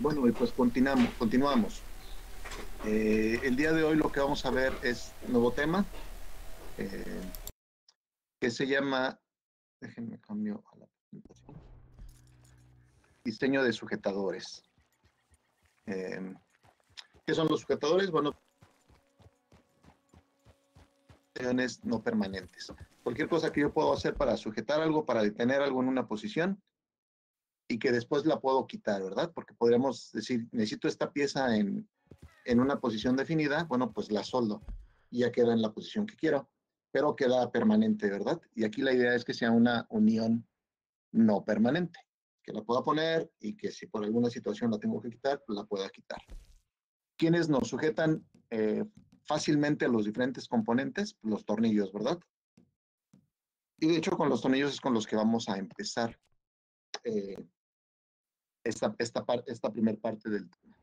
Bueno, y pues continuamos. El día de hoy lo que vamos a ver es un nuevo tema eh, que se llama, déjenme cambio a la presentación, diseño de sujetadores. Eh, ¿Qué son los sujetadores? Bueno, posiciones no permanentes. Cualquier cosa que yo puedo hacer para sujetar algo, para detener algo en una posición y que después la puedo quitar, ¿verdad? Porque podríamos decir, necesito esta pieza en una posición definida, bueno, pues la soldo y ya queda en la posición que quiero, pero queda permanente, ¿verdad? Y aquí la idea es que sea una unión no permanente, que la pueda poner y que si por alguna situación la tengo que quitar, pues la pueda quitar. ¿Quiénes nos sujetan fácilmente a los diferentes componentes? Los tornillos, ¿verdad? Y de hecho con los tornillos es con los que vamos a empezar eh, esta primera parte del tema.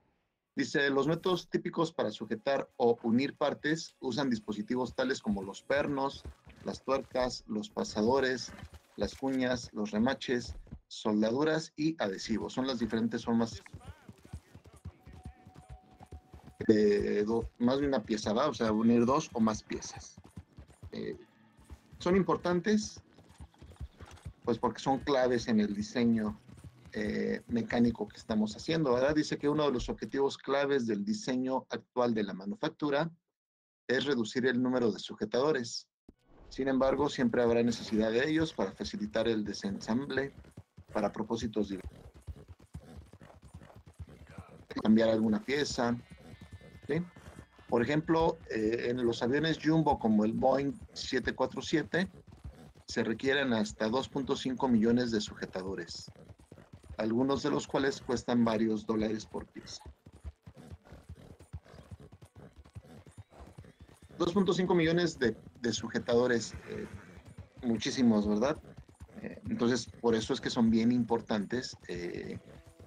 Dice, los métodos típicos para sujetar o unir partes usan dispositivos tales como los pernos, las tuercas, los pasadores, las cuñas, los remaches, soldaduras y adhesivos. Son las diferentes formas de más de una pieza, ¿va? O sea, unir dos o más piezas. Eh, son importantes, pues porque son claves en el diseño mecánico que estamos haciendo, ¿verdad? Dice que uno de los objetivos claves del diseño actual de la manufactura es reducir el número de sujetadores. Sin embargo, siempre habrá necesidad de ellos para facilitar el desensamble para propósitos de cambiar alguna pieza. ¿Sí? Por ejemplo, en los aviones Jumbo como el Boeing 747 se requieren hasta 2.5 millones de sujetadores, algunos de los cuales cuestan varios dólares por pieza. 2.5 millones de sujetadores, muchísimos, ¿verdad? Entonces, por eso es que son bien importantes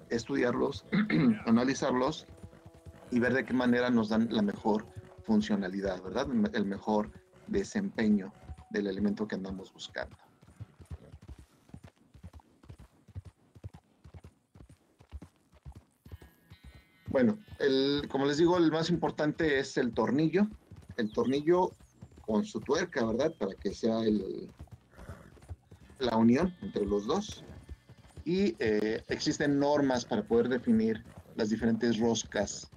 estudiarlos, analizarlos y ver de qué manera nos dan la mejor funcionalidad, ¿verdad? El mejor desempeño del elemento que andamos buscando. Bueno, como les digo, el más importante es el tornillo con su tuerca, ¿verdad? Para que sea la unión entre los dos. Y existen normas para poder definir las diferentes roscas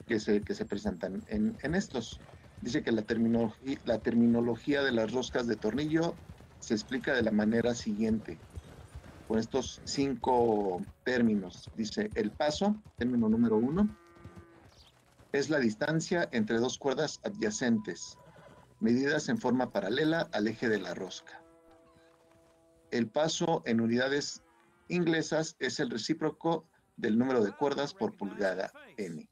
que se presentan en estos. Dice que la terminología de las roscas de tornillo se explica de la manera siguiente, con estos 5 términos. Dice, el paso, término número 1, es la distancia entre dos cuerdas adyacentes, medidas en forma paralela al eje de la rosca. El paso en unidades inglesas es el recíproco del número de cuerdas por pulgada n.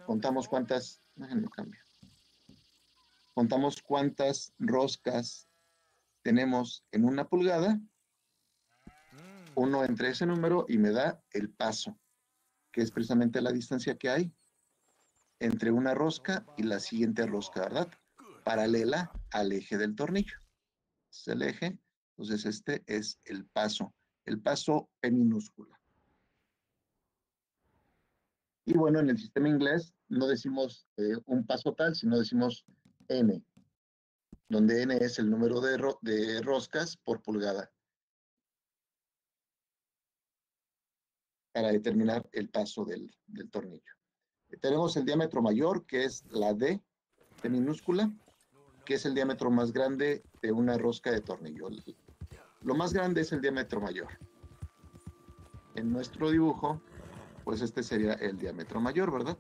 Contamos cuántas, déjenme cambiar. Contamos cuántas roscas tenemos en una pulgada, uno entre ese número y me da el paso, que es precisamente la distancia que hay entre una rosca y la siguiente rosca, ¿verdad? Paralela al eje del tornillo. Es el eje, entonces este es el paso P minúscula. Y bueno, en el sistema inglés no decimos un paso tal, sino decimos N, donde N es el número de roscas por pulgada, para determinar el paso del tornillo. Tenemos el diámetro mayor, que es la D minúscula, que es el diámetro más grande de una rosca de tornillo. Lo más grande es el diámetro mayor. En nuestro dibujo, pues este sería el diámetro mayor, ¿verdad?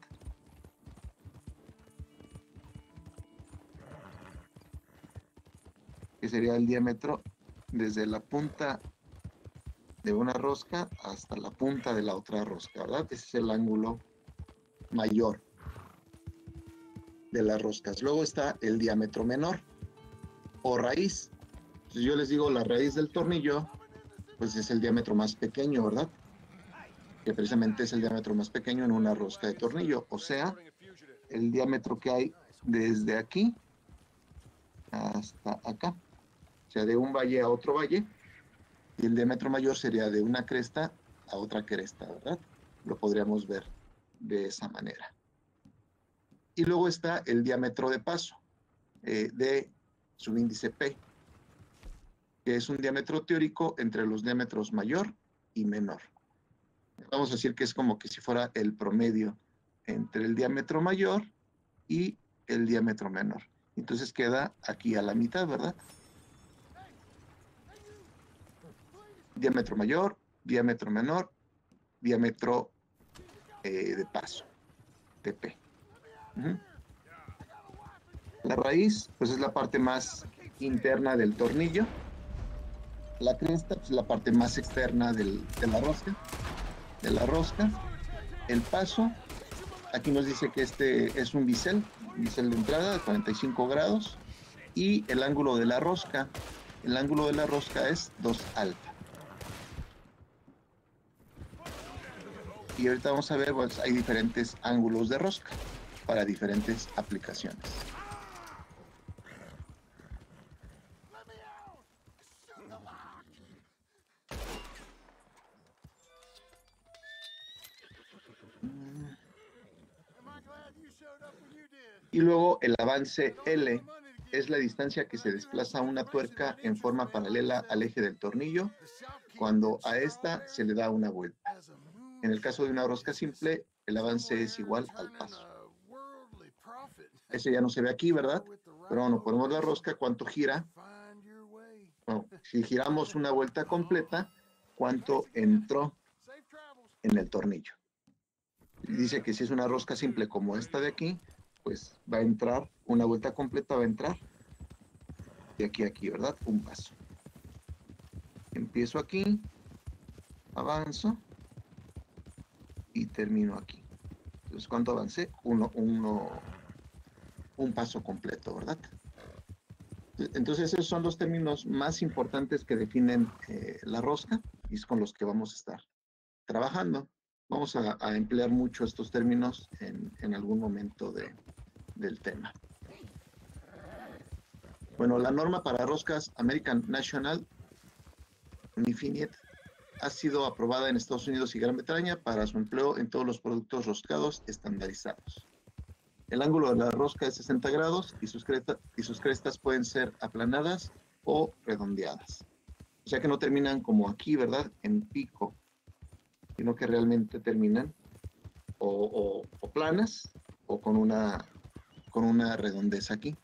Que sería el diámetro desde la punta de una rosca hasta la punta de la otra rosca, ¿verdad? Ese es el ángulo mayor de las roscas. Luego está el diámetro menor o raíz. Entonces yo les digo, la raíz del tornillo, pues es el diámetro más pequeño, ¿verdad? Que precisamente es el diámetro más pequeño en una rosca de tornillo, o sea, el diámetro que hay desde aquí hasta acá, o sea, de un valle a otro valle, y el diámetro mayor sería de una cresta a otra cresta, ¿verdad? Lo podríamos ver de esa manera. Y luego está el diámetro de paso de subíndice P, que es un diámetro teórico entre los diámetros mayor y menor. Vamos a decir que es como que si fuera el promedio entre el diámetro mayor y el diámetro menor. Entonces queda aquí a la mitad, ¿verdad? Diámetro mayor, diámetro menor, diámetro de paso, TP. La raíz, pues es la parte más interna del tornillo. La cresta, pues la parte más externa de la rosca. El paso, aquí nos dice que este es un bisel de entrada de 45 grados. Y el ángulo de la rosca es 2 alfa. Y ahorita vamos a ver, pues hay diferentes ángulos de rosca para diferentes aplicaciones. Y luego el avance L es la distancia que se desplaza una tuerca en forma paralela al eje del tornillo cuando a esta se le da una vuelta. En el caso de una rosca simple, el avance es igual al paso. Ese ya no se ve aquí, ¿verdad? Pero bueno, ponemos la rosca, ¿cuánto gira? Bueno, si giramos una vuelta completa, ¿cuánto entró en el tornillo? Dice que si es una rosca simple como esta de aquí, pues va a entrar, una vuelta completa va a entrar de aquí a aquí, ¿verdad? Un paso. Empiezo aquí, avanzo y termino aquí. Entonces, ¿cuánto avancé? Un paso completo, ¿verdad? Entonces, esos son los términos más importantes que definen la rosca y es con los que vamos a estar trabajando. Vamos a emplear mucho estos términos en algún momento del tema. Bueno, la norma para roscas American National Unified ha sido aprobada en Estados Unidos y Gran Bretaña para su empleo en todos los productos roscados estandarizados. El ángulo de la rosca es 60 grados y sus crestas pueden ser aplanadas o redondeadas. O sea que no terminan como aquí, ¿verdad? En pico, sino que realmente terminan o planas o con una redondez aquí.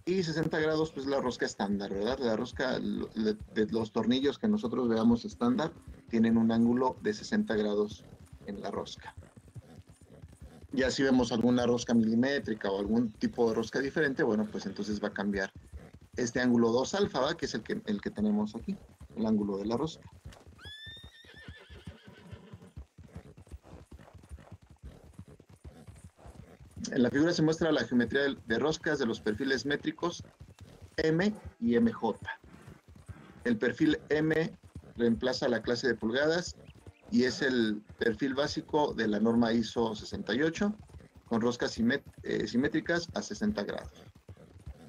Y 60 grados, pues la rosca estándar, ¿verdad? La rosca de los tornillos que nosotros veamos estándar tienen un ángulo de 60 grados en la rosca. Ya si vemos alguna rosca milimétrica o algún tipo de rosca diferente, bueno, pues entonces va a cambiar este ángulo 2 alfa, ¿va? Que es el que tenemos aquí, el ángulo de la rosca. En la figura se muestra la geometría de roscas de los perfiles métricos M y MJ. El perfil M reemplaza la clase de pulgadas y es el perfil básico de la norma ISO 68 con roscas simétricas a 60 grados.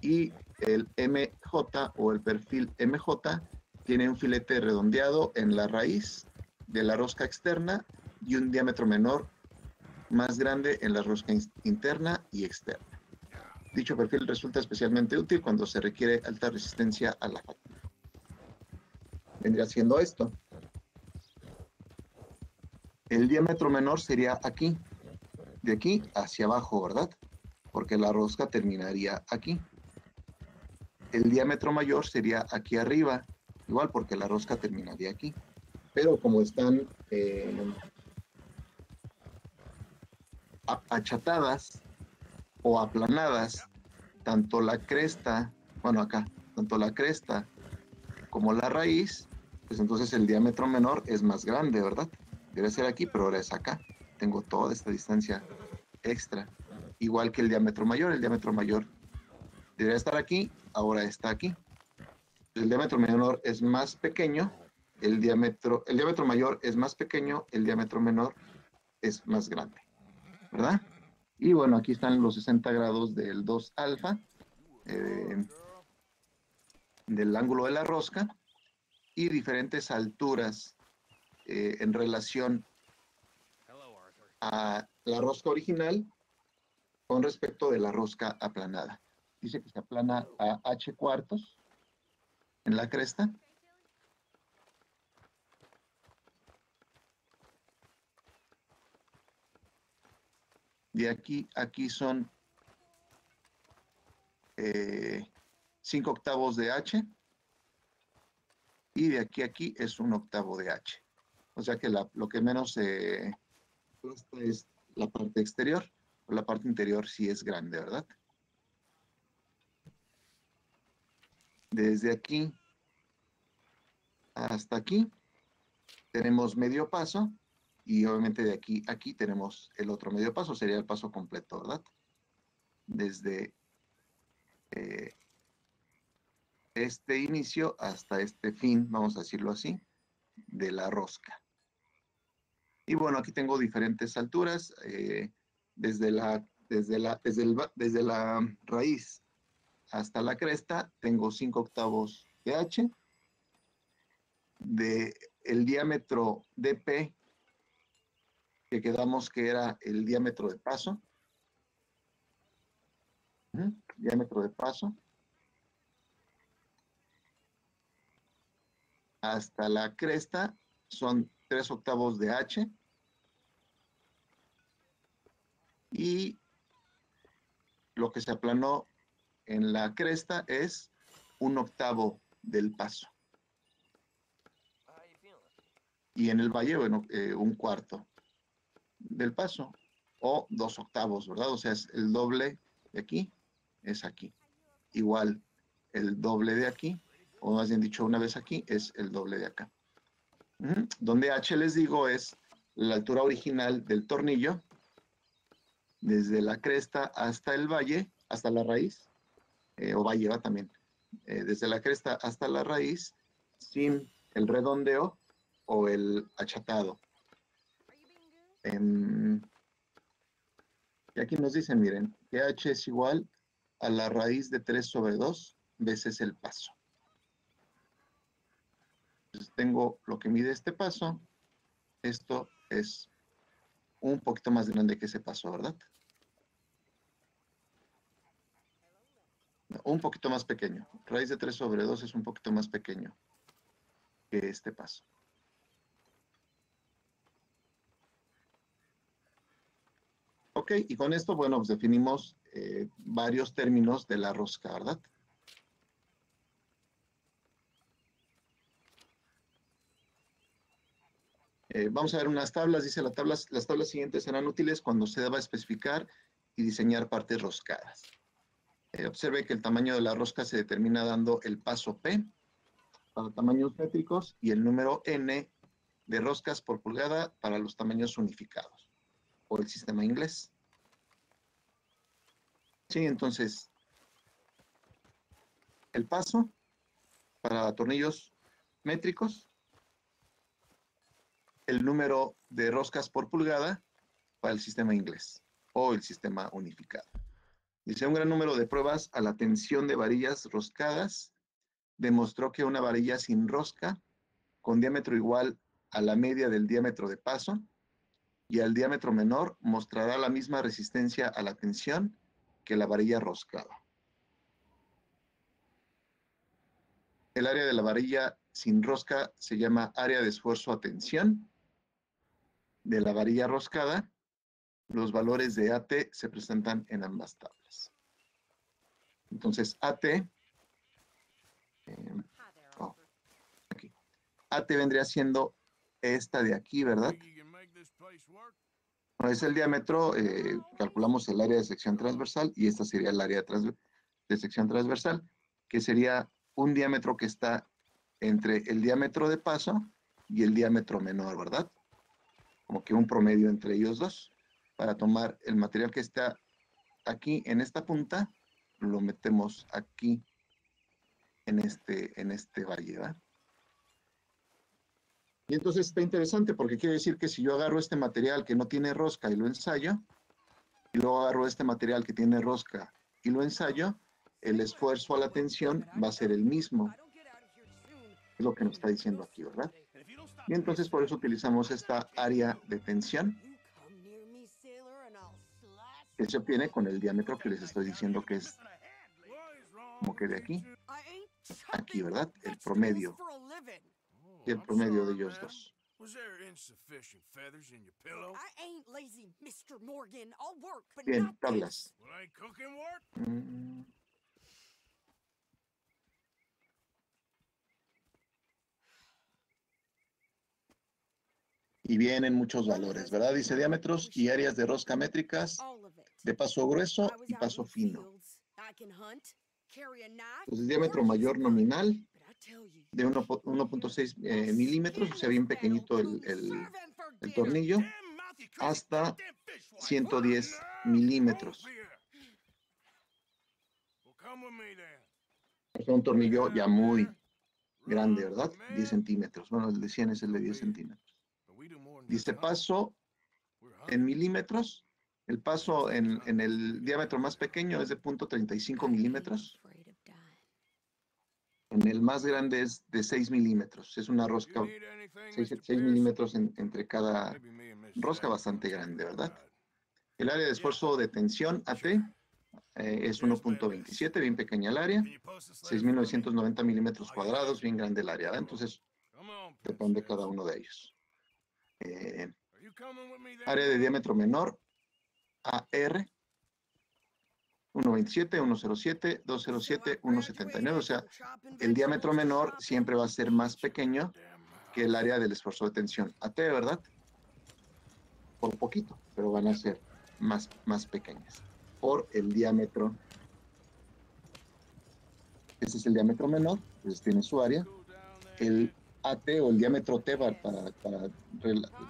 Y el MJ o el perfil MJ tiene un filete redondeado en la raíz de la rosca externa y un diámetro menor más grande en la rosca interna y externa. Dicho perfil resulta especialmente útil cuando se requiere alta resistencia a la fatiga. Vendría siendo esto. El diámetro menor sería aquí, de aquí hacia abajo, ¿verdad? Porque la rosca terminaría aquí. El diámetro mayor sería aquí arriba, igual porque la rosca terminaría aquí. Pero como están achatadas o aplanadas, tanto la cresta, bueno acá, tanto la cresta como la raíz, pues entonces el diámetro menor es más grande, ¿verdad? Debe ser aquí, pero ahora es acá. Tengo toda esta distancia extra. Igual que el diámetro mayor debería estar aquí, ahora está aquí. El diámetro menor es más pequeño, el diámetro mayor es más pequeño, el diámetro menor es más grande, ¿verdad? Y bueno, aquí están los 60 grados del 2 alfa, del ángulo de la rosca. y diferentes alturas en relación a la rosca original con respecto de la rosca aplanada. Dice que se aplana a H cuartos en la cresta. De aquí a aquí son 5 octavos de H. Y de aquí a aquí es 1 octavo de H. O sea que lo que menos se aplasta es la parte exterior. O la parte interior sí es grande, ¿verdad? Desde aquí hasta aquí tenemos medio paso. Y obviamente de aquí a aquí tenemos el otro medio paso. Sería el paso completo, ¿verdad? Desde este inicio hasta este fin, vamos a decirlo así, de la rosca. Y bueno, aquí tengo diferentes alturas, desde la raíz hasta la cresta, tengo 5 octavos de H, de el diámetro de P, que quedamos que era el diámetro de paso, diámetro de paso, hasta la cresta son 3 octavos de H, y lo que se aplanó en la cresta es 1 octavo del paso. Y en el valle, bueno, 1/4 del paso, o 2 octavos, ¿verdad? O sea, es el doble de aquí, es aquí. Igual, el doble de aquí, o más bien dicho, una vez aquí, es el doble de acá. Donde H, les digo, es la altura original del tornillo, desde la cresta hasta el valle, hasta la raíz, o valle va también, desde la cresta hasta la raíz, sin el redondeo o el achatado. Y aquí nos dicen, miren, que H es igual a la raíz de 3 sobre 2 veces el paso. Entonces tengo lo que mide este paso. Esto es un poquito más grande que ese paso, ¿verdad? No, un poquito más pequeño. Raíz de 3 sobre 2 es un poquito más pequeño que este paso. Ok, y con esto, bueno, pues definimos varios términos de la rosca, ¿verdad? Vamos a ver unas tablas. Dice las tablas siguientes serán útiles cuando se deba especificar y diseñar partes roscadas. Observe que el tamaño de la rosca se determina dando el paso P para tamaños métricos y el número N de roscas por pulgada para los tamaños unificados o el sistema inglés. Sí, entonces, el paso para tornillos métricos, el número de roscas por pulgada para el sistema inglés o el sistema unificado. Dice, un gran número de pruebas a la tensión de varillas roscadas demostró que una varilla sin rosca con diámetro igual a la media del diámetro de paso y al diámetro menor mostrará la misma resistencia a la tensión que la varilla roscada. El área de la varilla sin rosca se llama área de esfuerzo a tensión. De la varilla roscada, los valores de AT se presentan en ambas tablas. Entonces, AT, aquí. AT vendría siendo esta de aquí, ¿verdad? Es el diámetro, calculamos el área de sección transversal y esta sería el área de sección transversal, que sería un diámetro que está entre el diámetro de paso y el diámetro menor, ¿verdad? Como que un promedio entre ellos dos, para tomar el material que está aquí en esta punta, lo metemos aquí en este valle, ¿verdad? Y entonces está interesante porque quiere decir que si yo agarro este material que no tiene rosca y lo ensayo, y luego agarro este material que tiene rosca y lo ensayo, el esfuerzo a la tensión va a ser el mismo. Es lo que nos está diciendo aquí, ¿verdad? Y entonces por eso utilizamos esta área de tensión que se obtiene con el diámetro que les estoy diciendo que es como que de aquí a aquí, ¿verdad? El promedio y el promedio de ellos dos. Bien, tablas. Mm, Y vienen muchos valores, ¿verdad? Dice diámetros y áreas de rosca métricas de paso grueso y paso fino. Entonces, diámetro mayor nominal de 1.6 milímetros, o sea, bien pequeñito el tornillo, hasta 110 milímetros. O sea, un tornillo ya muy grande, ¿verdad? 10 centímetros. Bueno, el de 100 es el de 10 centímetros. Dice paso en milímetros. El paso en el diámetro más pequeño es de 0.35 milímetros. En el más grande es de 6 milímetros. Es una rosca, 6 milímetros entre cada rosca, bastante grande, ¿verdad? El área de esfuerzo de tensión AT es 1.27, bien pequeña el área. 6.990 milímetros cuadrados, bien grande el área, ¿verdad? Entonces, depende cada uno de ellos. Área de diámetro menor, AR, 1.27, 1.07, 2.07, 1.79. O sea, el diámetro menor siempre va a ser más pequeño que el área del esfuerzo de tensión AT, ¿verdad? Por poquito, pero van a ser más pequeñas por el diámetro. Ese es el diámetro menor, pues tiene su área. El AT o el diámetro T, para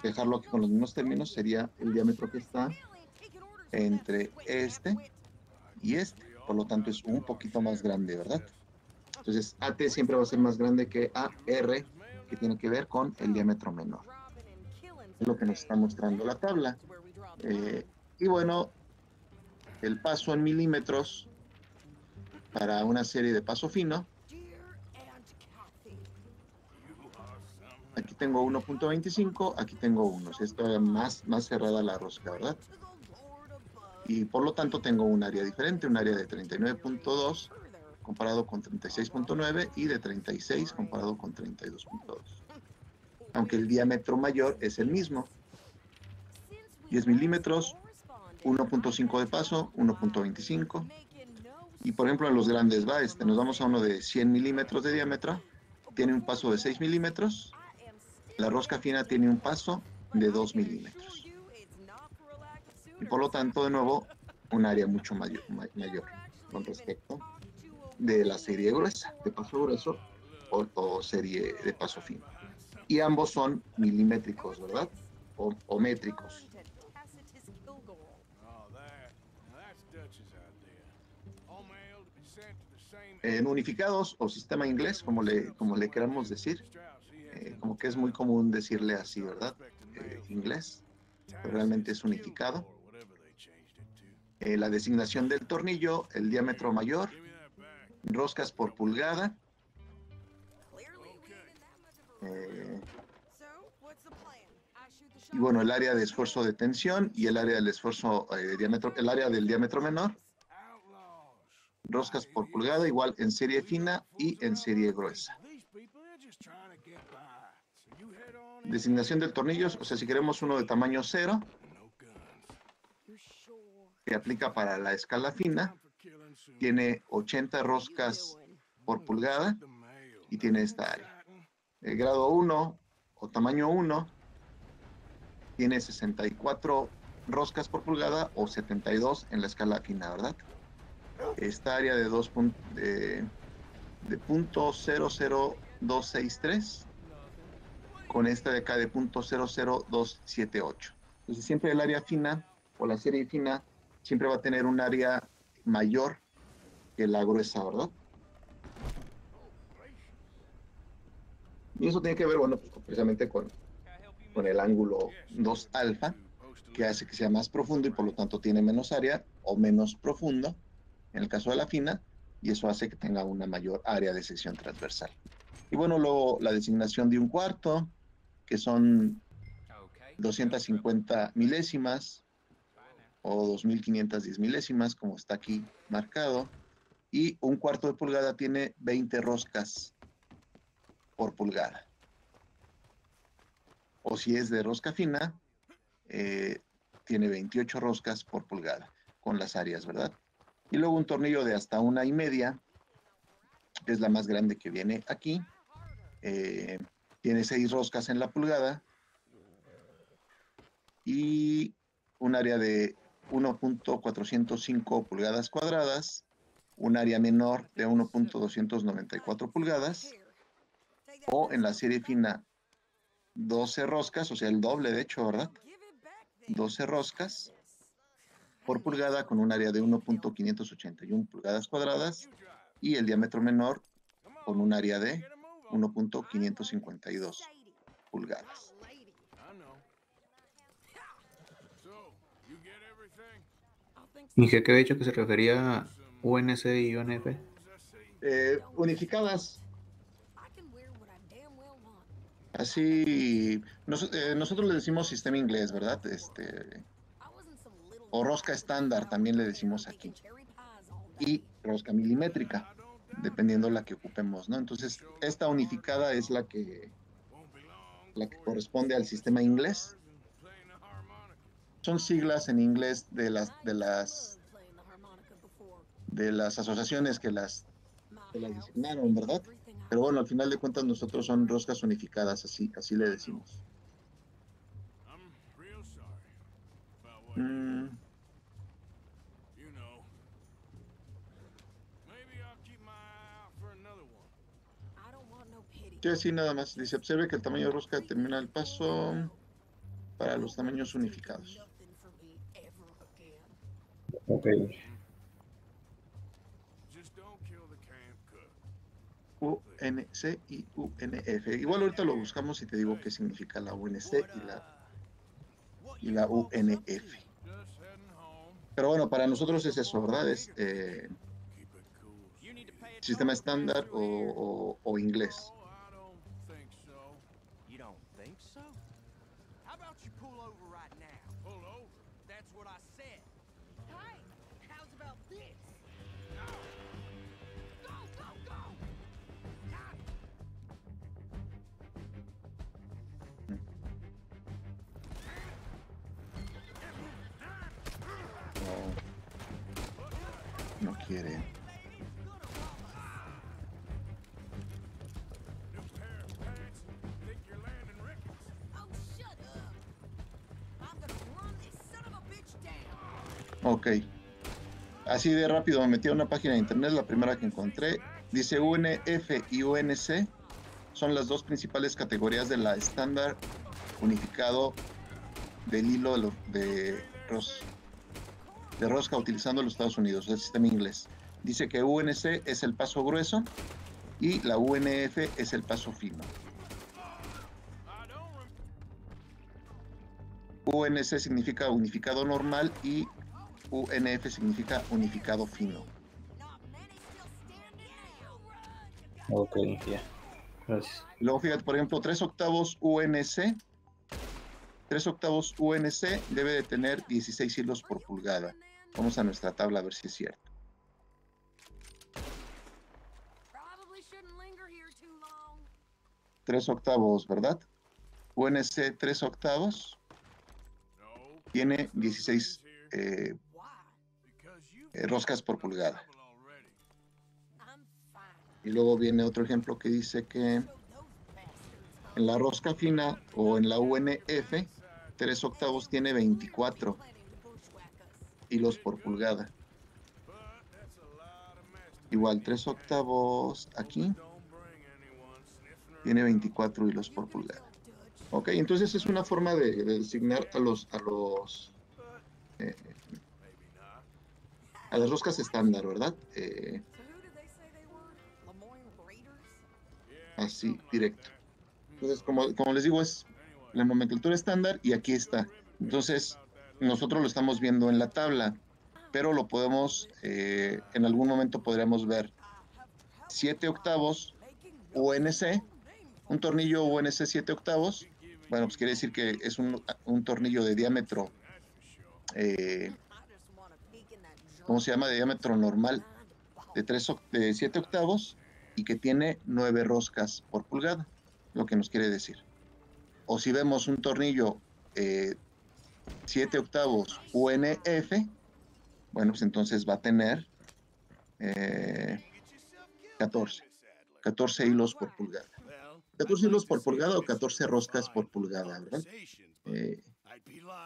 dejarlo aquí con los mismos términos, sería el diámetro que está entre este y este. Por lo tanto, es un poquito más grande, ¿verdad? Entonces, AT siempre va a ser más grande que AR, que tiene que ver con el diámetro menor. Es lo que nos está mostrando la tabla. Y bueno, el paso en milímetros para una serie de paso fino. Aquí tengo 1.25, aquí tengo 1. Esto es más cerrada la rosca, ¿verdad? Y por lo tanto tengo un área diferente, un área de 39.2 comparado con 36.9 y de 36 comparado con 32.2. Aunque el diámetro mayor es el mismo. 10 milímetros, 1.5 de paso, 1.25. Y por ejemplo en los grandes, nos vamos a uno de 100 milímetros de diámetro, tiene un paso de 6 milímetros. La rosca fina tiene un paso de 2 milímetros. Y por lo tanto, de nuevo, un área mucho mayor con respecto de la serie gruesa, de paso grueso o serie de paso fino. Y ambos son milimétricos, ¿verdad? O métricos. En unificados o sistema inglés, como le queramos decir, como que es muy común decirle así, ¿verdad? Inglés, pero realmente es unificado. La designación del tornillo, el diámetro mayor, roscas por pulgada. Y bueno, el área de esfuerzo de tensión y el área del esfuerzo diámetro, el área del diámetro menor. Roscas por pulgada, igual en serie fina y en serie gruesa. Designación del tornillo, o sea, si queremos uno de tamaño 0, que aplica para la escala fina, tiene 80 roscas por pulgada y tiene esta área. El grado 1 o tamaño 1 tiene 64 roscas por pulgada o 72 en la escala fina, ¿verdad? Esta área de 0.00263 con esta de acá de 0.00278. Entonces siempre el área fina o la serie fina siempre va a tener un área mayor que la gruesa, ¿verdad? Y eso tiene que ver, bueno, pues precisamente con el ángulo 2 alfa, que hace que sea más profundo y por lo tanto tiene menos área o menos profundo en el caso de la fina, y eso hace que tenga una mayor área de sección transversal. Y bueno, luego la designación de un cuarto, que son 250 milésimas o 2510 milésimas, como está aquí marcado. Y un cuarto de pulgada tiene 20 roscas por pulgada. O si es de rosca fina, tiene 28 roscas por pulgada, con las áreas, ¿verdad? Y luego un tornillo de hasta 1,5, que es la más grande que viene aquí. Tiene 6 roscas en la pulgada y un área de 1.405 pulgadas cuadradas, un área menor de 1.294 pulgadas, o en la serie fina 12 roscas, o sea, el doble de hecho, ¿verdad? 12 roscas por pulgada con un área de 1.581 pulgadas cuadradas y el diámetro menor con un área de 1.552 pulgadas. Dije que había dicho que se refería a UNC y UNF. Unificadas. Así, nosotros le decimos sistema inglés, ¿verdad? O rosca estándar también le decimos aquí. Y rosca milimétrica, dependiendo la que ocupemos, ¿no? Entonces, esta unificada es la que corresponde al sistema inglés. Son siglas en inglés de las asociaciones que las designaron, ¿verdad? Pero bueno, al final de cuentas nosotros son roscas unificadas, así le decimos. Sí, así nada más. Dice, observe que el tamaño de rosca determina el paso para los tamaños unificados. Ok. UNC y UNF. Igual ahorita lo buscamos y te digo qué significa la UNC y la UNF. Pero bueno, para nosotros es eso, ¿verdad? Es sistema estándar o inglés. No, no quiere. Ok. Así de rápido me metí a una página de internet, la primera que encontré. Dice UNF y UNC son las dos principales categorías de la estándar unificado del hilo de rosca utilizando los Estados Unidos, el sistema inglés. Dice que UNC es el paso grueso y la UNF es el paso fino. UNC significa unificado normal y UNF significa unificado fino. Ok, ya. Gracias. Luego fíjate, por ejemplo, 3 octavos UNC. 3 octavos UNC debe de tener 16 hilos por pulgada. Vamos a nuestra tabla a ver si es cierto. 3 octavos, ¿verdad? UNC 3 octavos tiene 16 roscas por pulgada. Y luego viene otro ejemplo que dice que en la rosca fina o en la UNF, 3 octavos tiene 24 hilos por pulgada. Igual 3 octavos aquí tiene 24 hilos por pulgada. Ok, entonces es una forma de designar a las roscas estándar, ¿verdad? Así, directo. Entonces, como les digo, es la nomenclatura estándar y aquí está. Entonces, nosotros lo estamos viendo en la tabla, pero lo podemos, en algún momento podríamos ver 7 octavos UNC, un tornillo UNC 7 octavos, bueno, pues quiere decir que es un tornillo de diámetro, ¿cómo se llama? De diámetro normal, de 7 octavos y que tiene 9 roscas por pulgada, lo que nos quiere decir. O si vemos un tornillo 7 octavos UNF, bueno, pues entonces va a tener 14 hilos por pulgada. 14 hilos por pulgada o 14 roscas por pulgada, ¿verdad?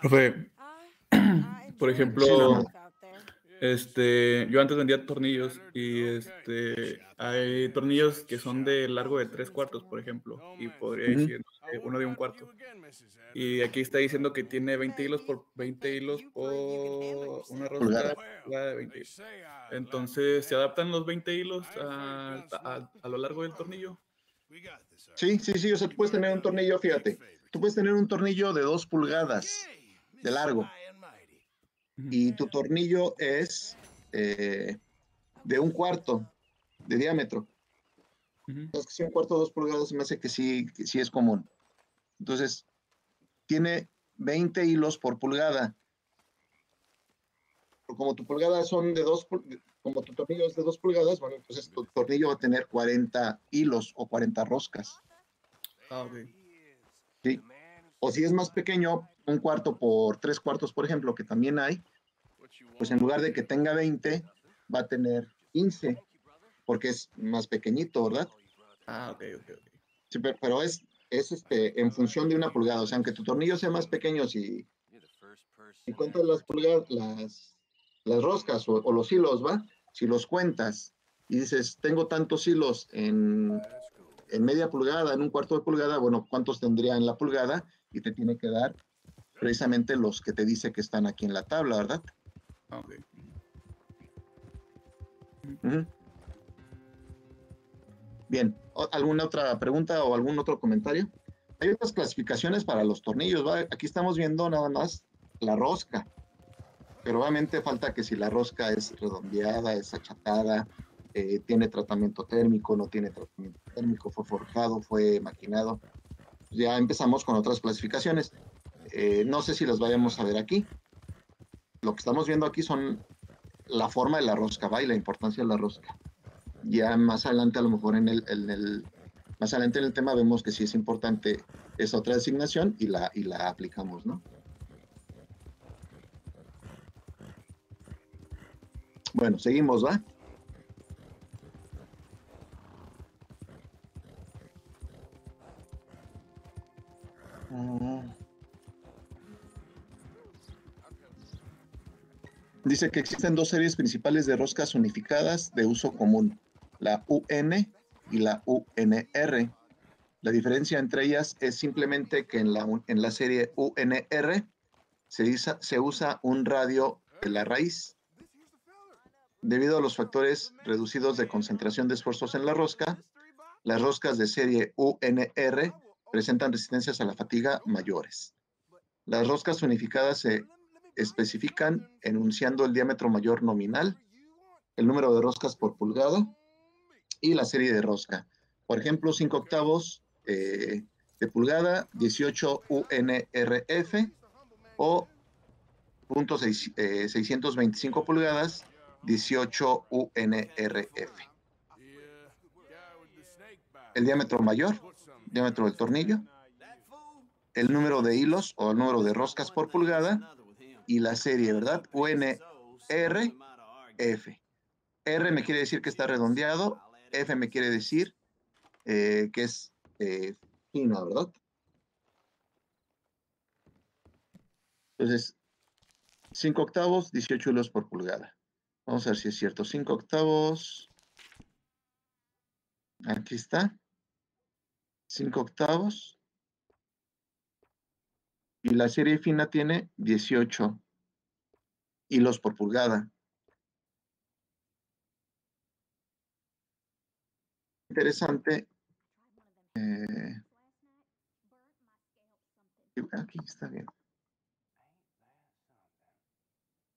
Profe, por Sí, ejemplo, Leonardo. yo antes vendía tornillos y hay tornillos que son de largo de 3/4, por ejemplo, y podría Ujú. decir uno de 1/4. Y aquí está diciendo que tiene 20 hilos por una rosca Pulgada. de 20 hilos. Entonces, ¿se adaptan los 20 hilos a lo largo del tornillo? Sí, sí, sí, o sea, tú puedes tener un tornillo, fíjate, tú puedes tener un tornillo de 2 pulgadas de largo y tu tornillo es de 1/4 de diámetro. Ujú. Es que si 1/4 2 pulgadas me hace que sí es común. Entonces, tiene 20 hilos por pulgada. Como tu pulgada son de 2, como tu tornillo es de 2 pulgadas, bueno, entonces tu tornillo va a tener 40 hilos o 40 roscas. Ah, ok. ¿Sí? O si es más pequeño, 1/4 por 3/4, por ejemplo, que también hay, pues en lugar de que tenga 20, va a tener 15, porque es más pequeñito, ¿verdad? Ah, ok, ok, ok. Sí, pero es en función de 1 pulgada. O sea, aunque tu tornillo sea más pequeño, si cuentas las pulgadas, las roscas o los hilos, ¿va? Si los cuentas y dices, tengo tantos hilos en media pulgada, en 1/4 de pulgada, bueno, ¿cuántos tendría en la pulgada? Y te tiene que dar precisamente los que te dice que están aquí en la tabla, ¿verdad? Ah, ok. Ujú. Bien, ¿alguna otra pregunta o algún otro comentario? Hay otras clasificaciones para los tornillos, ¿va? Aquí estamos viendo nada más la rosca, pero obviamente falta que si la rosca es redondeada, es achatada, tiene tratamiento térmico, no tiene tratamiento térmico, fue forjado, fue maquinado. Ya empezamos con otras clasificaciones. No sé si las vayamos a ver aquí. Lo que estamos viendo aquí son la forma de la rosca, ¿va? Y la importancia de la rosca. Ya más adelante, a lo mejor más adelante en el tema vemos que sí es importante esa otra designación y la aplicamos, ¿no? Bueno, seguimos, ¿va? Dice que existen 2 series principales de roscas unificadas de uso común, la UN y la UNR. La diferencia entre ellas es simplemente que en la serie UNR se usa un radio de la raíz. Debido a los factores reducidos de concentración de esfuerzos en la rosca, las roscas de serie UNR presentan resistencias a la fatiga mayores. Las roscas unificadas se especifican enunciando el diámetro mayor nominal, el número de roscas por pulgada y la serie de rosca. Por ejemplo, 5 octavos de pulgada, 18 UNRF o 625 pulgadas, 18 UNRF. El diámetro mayor, diámetro del tornillo, el número de hilos o el número de roscas por pulgada y la serie, ¿verdad? UNRF. R me quiere decir que está redondeado, F me quiere decir que es fina, ¿verdad? Entonces, 5 octavos, 18 hilos por pulgada. Vamos a ver si es cierto. 5 octavos. Aquí está. 5 octavos. Y la serie fina tiene 18 hilos por pulgada. Interesante. Aquí está bien.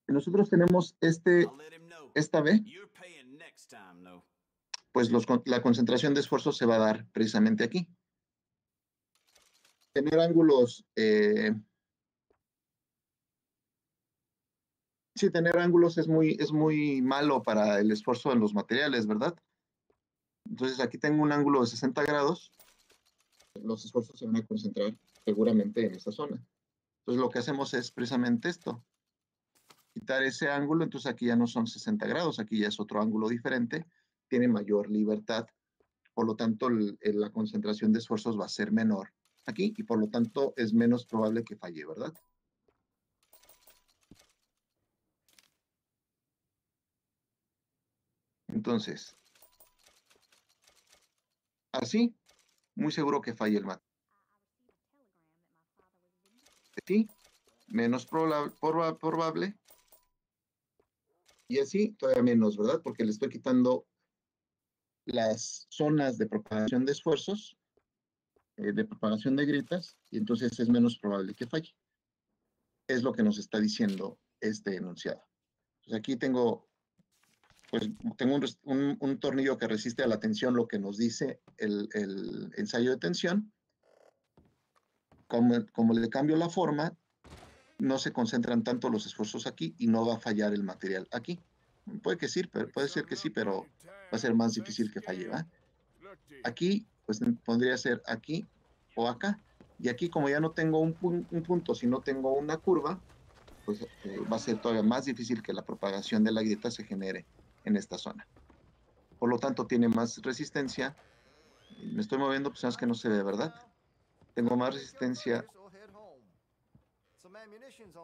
Nosotros tenemos esta B. pues la concentración de esfuerzo se va a dar precisamente aquí. Tener ángulos, sí, tener ángulos es muy malo para el esfuerzo en los materiales, ¿verdad? Entonces aquí tengo un ángulo de 60 grados, los esfuerzos se van a concentrar seguramente en esta zona. Entonces lo que hacemos es precisamente esto, quitar ese ángulo, entonces aquí ya no son 60 grados, aquí ya es otro ángulo diferente, tiene mayor libertad, por lo tanto la concentración de esfuerzos va a ser menor aquí y por lo tanto es menos probable que falle, ¿verdad? Entonces, así, muy seguro que falle el material. Sí, menos probable. Y así todavía menos, ¿verdad? Porque le estoy quitando las zonas de propagación de esfuerzos, de propagación de grietas, y entonces es menos probable que falle. Es lo que nos está diciendo este enunciado. Entonces aquí tengo un tornillo que resiste a la tensión, lo que nos dice el ensayo de tensión. Como le cambio la forma, no se concentran tanto los esfuerzos aquí y no va a fallar el material aquí. Puede ser que sí, pero va a ser más difícil que falle, ¿va? Aquí, pues podría ser aquí o acá. Y aquí, como ya no tengo un punto, sino tengo una curva, pues va a ser todavía más difícil que la propagación de la grieta se genere en esta zona. Por lo tanto, tiene más resistencia. Me estoy moviendo, pues es que no se ve, ¿verdad? Tengo más resistencia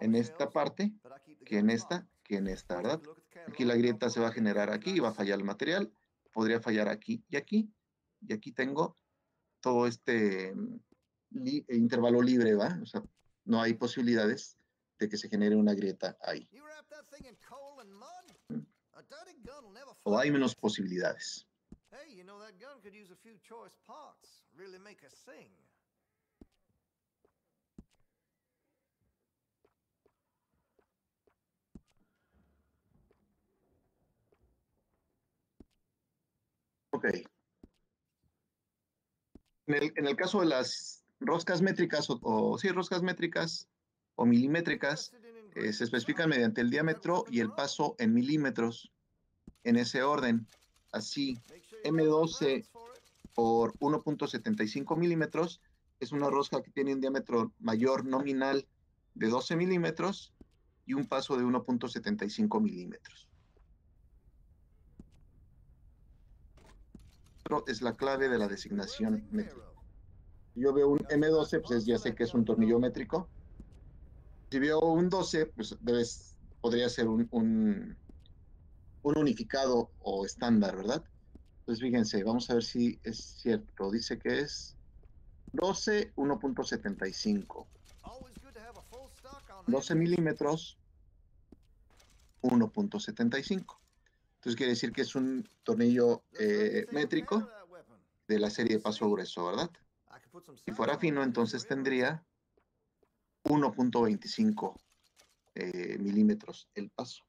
en esta parte que en esta, ¿verdad? Aquí la grieta se va a generar aquí y va a fallar el material. Podría fallar aquí. Y aquí tengo todo este intervalo libre, ¿va? O sea, no hay posibilidades de que se genere una grieta ahí. O hay menos posibilidades. Ok. En el caso de las roscas métricas sí, roscas métricas o milimétricas, se especifican mediante el diámetro y el paso en milímetros, en ese orden. Así, M12 por 1.75 milímetros es una rosca que tiene un diámetro mayor nominal de 12 milímetros y un paso de 1.75 milímetros. Es la clave de la designación métrica. Si yo veo un M12, pues ya sé que es un tornillo métrico. Si veo un 12, pues podría ser un unificado o estándar, ¿verdad? Entonces fíjense, vamos a ver si es cierto. Dice que es 12, 1.75. 12 milímetros, 1.75. Entonces quiere decir que es un tornillo métrico de la serie de paso grueso, ¿verdad? Si fuera fino, entonces tendría 1.25 milímetros el paso.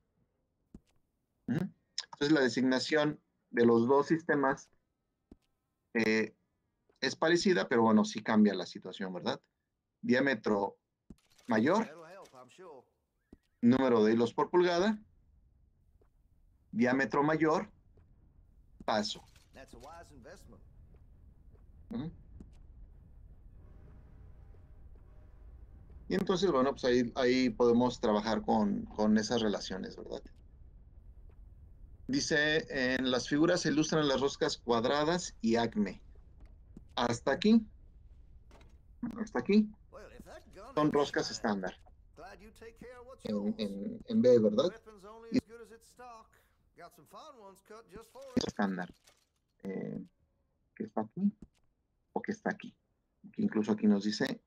Entonces la designación de los dos sistemas es parecida, pero bueno, sí cambia la situación, ¿verdad? Diámetro mayor, número de hilos por pulgada, diámetro mayor, paso. Y entonces, bueno, pues ahí podemos trabajar con esas relaciones, ¿verdad? Dice, en las figuras se ilustran las roscas cuadradas y ACME. Hasta aquí son roscas estándar en B, ¿verdad? Y es estándar que está aquí o que está aquí. Incluso aquí nos dice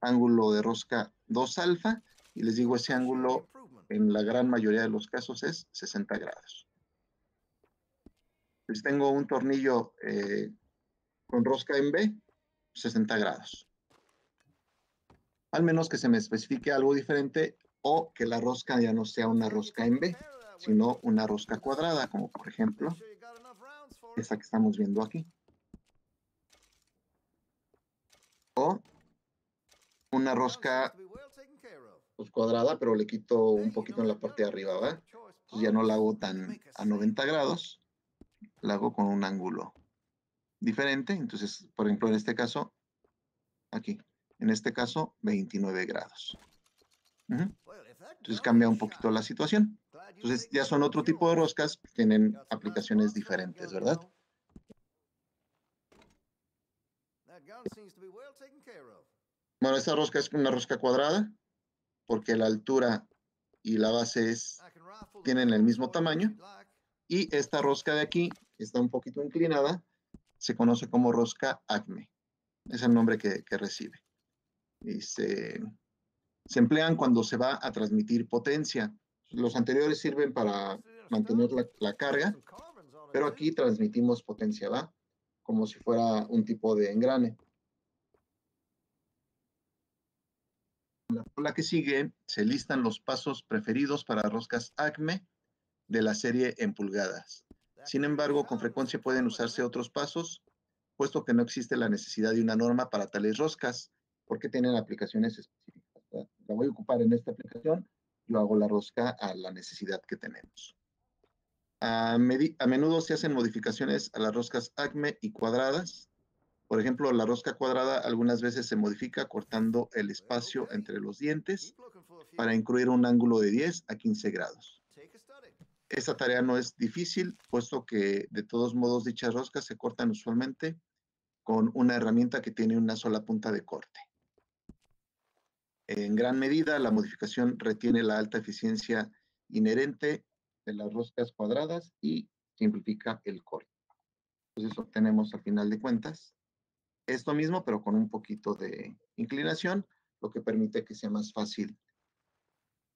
ángulo de rosca 2 alfa y les digo, ese ángulo en la gran mayoría de los casos es 60 grados. Pues tengo un tornillo con rosca en B, 60 grados. Al menos que se me especifique algo diferente o que la rosca ya no sea una rosca en B, sino una rosca cuadrada, como por ejemplo esa que estamos viendo aquí. O una rosca pues, cuadrada, pero le quito un poquito en la parte de arriba, ¿verdad? Entonces ya no la hago tan a 90 grados, la hago con un ángulo diferente. Entonces, por ejemplo, en este caso, aquí, en este caso, 29 grados. Entonces cambia un poquito la situación. Entonces ya son otro tipo de roscas, tienen aplicaciones diferentes, ¿verdad? Bueno, esta rosca es una rosca cuadrada, porque la altura y la base tienen el mismo tamaño. Y esta rosca de aquí, que está un poquito inclinada, se conoce como rosca Acme. Es el nombre que recibe. Y se emplean cuando se va a transmitir potencia. Los anteriores sirven para mantener la carga, pero aquí transmitimos potencia, ¿va? Como si fuera un tipo de engrane. La que sigue, se listan los pasos preferidos para roscas Acme de la serie en pulgadas. Sin embargo, con frecuencia pueden usarse otros pasos, puesto que no existe la necesidad de una norma para tales roscas, porque tienen aplicaciones específicas. La voy a ocupar en esta aplicación, yo hago la rosca a la necesidad que tenemos. A menudo se hacen modificaciones a las roscas Acme y cuadradas. Por ejemplo, la rosca cuadrada algunas veces se modifica cortando el espacio entre los dientes para incluir un ángulo de 10 a 15 grados. Esta tarea no es difícil, puesto que de todos modos dichas roscas se cortan usualmente con una herramienta que tiene una sola punta de corte. En gran medida, la modificación retiene la alta eficiencia inherente de las roscas cuadradas y simplifica el corte. Entonces obtenemos al final de cuentas esto mismo, pero con un poquito de inclinación, lo que permite que sea más fácil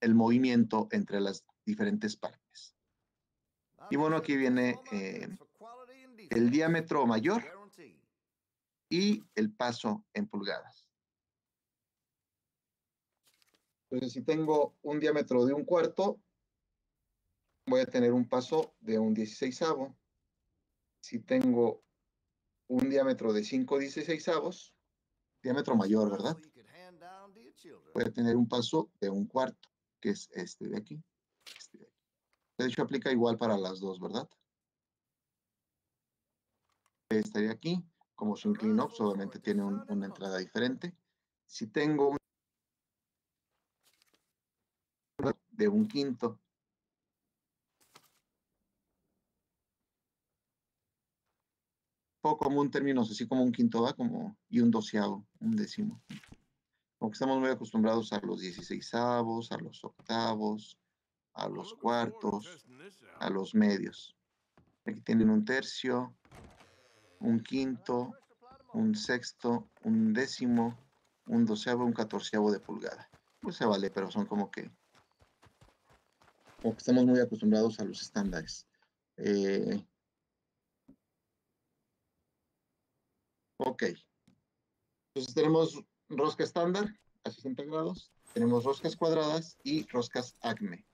el movimiento entre las diferentes partes. Y bueno, aquí viene el diámetro mayor y el paso en pulgadas. Entonces, si tengo un diámetro de 1/4, voy a tener un paso de 1/16. Si tengo un diámetro de 5/16, diámetro mayor, ¿verdad? Voy a tener un paso de 1/4, que es este de aquí. Este de aquí. De hecho, aplica igual para las dos, ¿verdad? Este de aquí, como se inclinó, pues obviamente tiene una entrada diferente. Si tengo un de 1/5, poco común términos así como 1/5, ¿va? Como, y un 12avo, un décimo. Como que estamos muy acostumbrados a los 16avos, a los octavos, a los cuartos, a los medios. Aquí tienen un tercio, un quinto, un sexto, un décimo, un doceavo, un catorceavo de pulgada. Pues se vale, pero son como que estamos muy acostumbrados a los estándares. Ok. Entonces tenemos rosca estándar a 60 grados, tenemos roscas cuadradas y roscas Acme,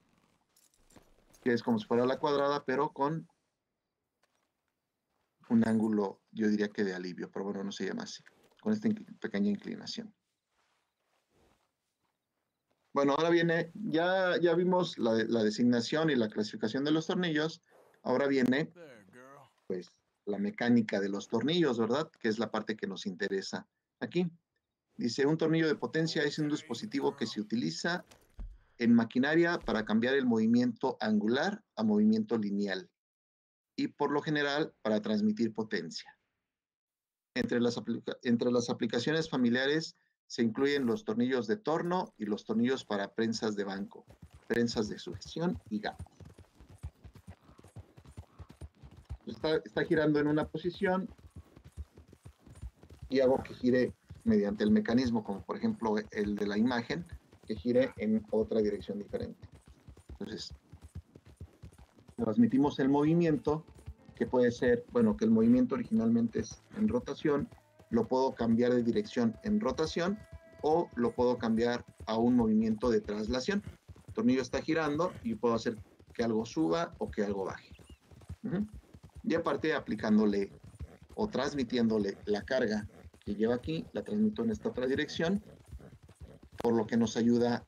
que es como si fuera la cuadrada, pero con un ángulo, yo diría que de alivio, pero bueno, no se llama así, con esta pequeña inclinación. Bueno, ahora viene, ya vimos la designación y la clasificación de los tornillos, ahora viene, pues, la mecánica de los tornillos, ¿verdad? Que es la parte que nos interesa aquí. Dice, un tornillo de potencia es un dispositivo que se utiliza en maquinaria para cambiar el movimiento angular a movimiento lineal y por lo general para transmitir potencia. Entre las aplicaciones familiares se incluyen los tornillos de torno y los tornillos para prensas de banco, prensas de sujeción y gatos. Está girando en una posición y hago que gire mediante el mecanismo, como por ejemplo el de la imagen, que gire en otra dirección diferente. Entonces, transmitimos el movimiento, que puede ser, bueno, que el movimiento originalmente es en rotación, lo puedo cambiar de dirección en rotación o lo puedo cambiar a un movimiento de traslación. El tornillo está girando y puedo hacer que algo suba o que algo baje. Y aparte aplicándole o transmitiéndole la carga que lleva aquí, la transmito en esta otra dirección, por lo que nos ayuda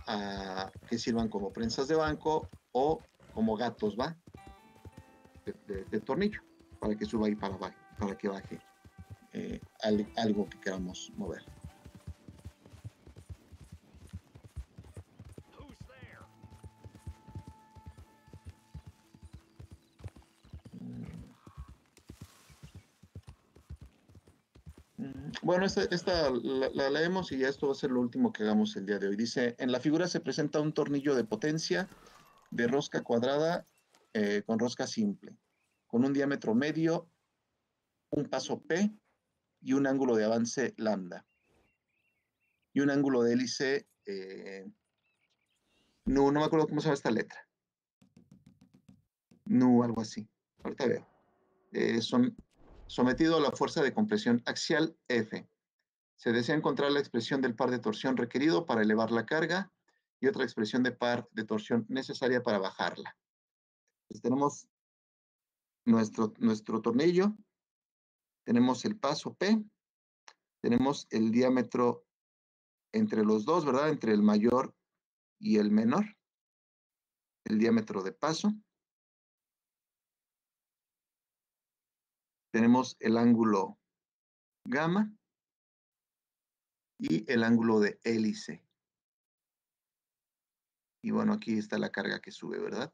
a que sirvan como prensas de banco o como gatos, ¿va? De tornillo, para que suba y para que baje algo que queramos mover. Bueno, esta la leemos y ya esto va a ser lo último que hagamos el día de hoy. Dice, en la figura se presenta un tornillo de potencia de rosca cuadrada con rosca simple, con un diámetro medio, un paso P y un ángulo de avance lambda. Y un ángulo de hélice, no me acuerdo cómo se llama esta letra. No, algo así. Ahorita veo. Son sometido a la fuerza de compresión axial F. Se desea encontrar la expresión del par de torsión requerido para elevar la carga y otra expresión de par de torsión necesaria para bajarla. Entonces tenemos nuestro tornillo, tenemos el paso P, tenemos el diámetro entre los dos, ¿verdad? Entre el mayor y el menor, el diámetro de paso. Tenemos el ángulo gamma y el ángulo de hélice. Y bueno, aquí está la carga que sube, ¿verdad?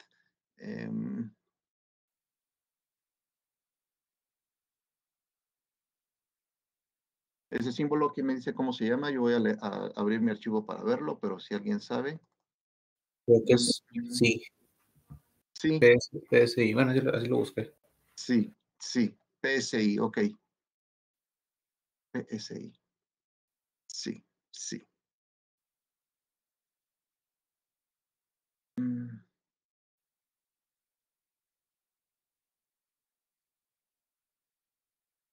Ese símbolo que me dice cómo se llama, yo voy a abrir mi archivo para verlo, pero si alguien sabe. Creo que es sí. Sí. PSI, bueno, así lo busqué. Sí, PSI, ok. PSI. Sí.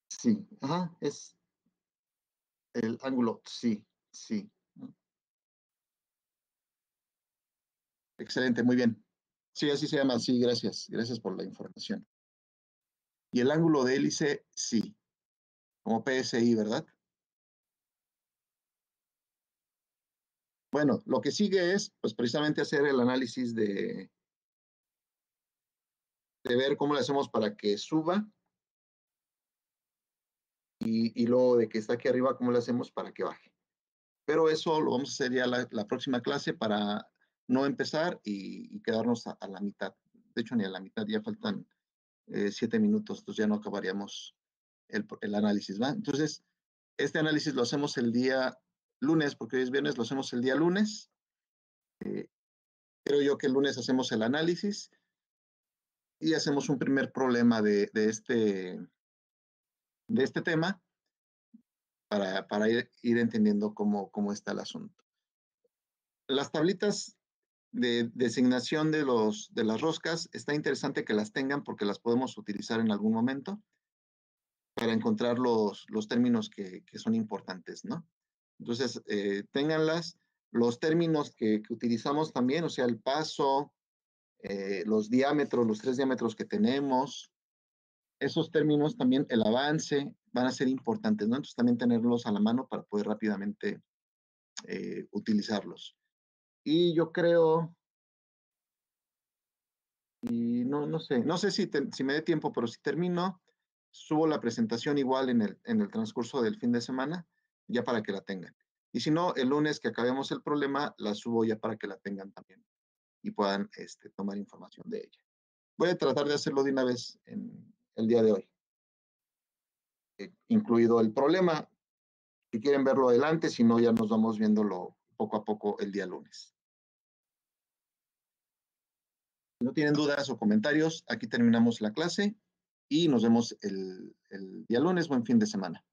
Sí, ajá, es el ángulo, sí. Excelente, muy bien. Sí, así se llama, sí, gracias por la información. Y el ángulo de hélice, sí, como PSI, ¿verdad? Bueno, lo que sigue es, pues precisamente hacer el análisis de ver cómo le hacemos para que suba y luego de que está aquí arriba, cómo le hacemos para que baje. Pero eso lo vamos a hacer ya la próxima clase para no empezar y quedarnos a la mitad. De hecho, ni a la mitad, ya faltan 7 minutos, entonces ya no acabaríamos el análisis, ¿va? Entonces, este análisis lo hacemos el día lunes, porque hoy es viernes, lo hacemos el día lunes. Creo yo que el lunes hacemos el análisis y hacemos un primer problema de este tema para ir entendiendo cómo está el asunto. Las tablitas de designación de las roscas, está interesante que las tengan porque las podemos utilizar en algún momento para encontrar los términos que son importantes, ¿no? Entonces, ténganlas. Los términos que utilizamos también, o sea, el paso, los diámetros, los 3 diámetros que tenemos, esos términos también, el avance, van a ser importantes, ¿no? Entonces, también tenerlos a la mano para poder rápidamente utilizarlos. Y yo creo, y no sé si me dé tiempo, pero si termino, subo la presentación igual en el transcurso del fin de semana, ya para que la tengan. Y si no, el lunes que acabemos el problema, la subo ya para que la tengan también y puedan tomar información de ella. Voy a tratar de hacerlo de una vez en el día de hoy, incluido el problema. Si quieren verlo adelante, si no, ya nos vamos viéndolo poco a poco el día lunes. Si no tienen dudas o comentarios, aquí terminamos la clase y nos vemos el día lunes. Buen fin de semana.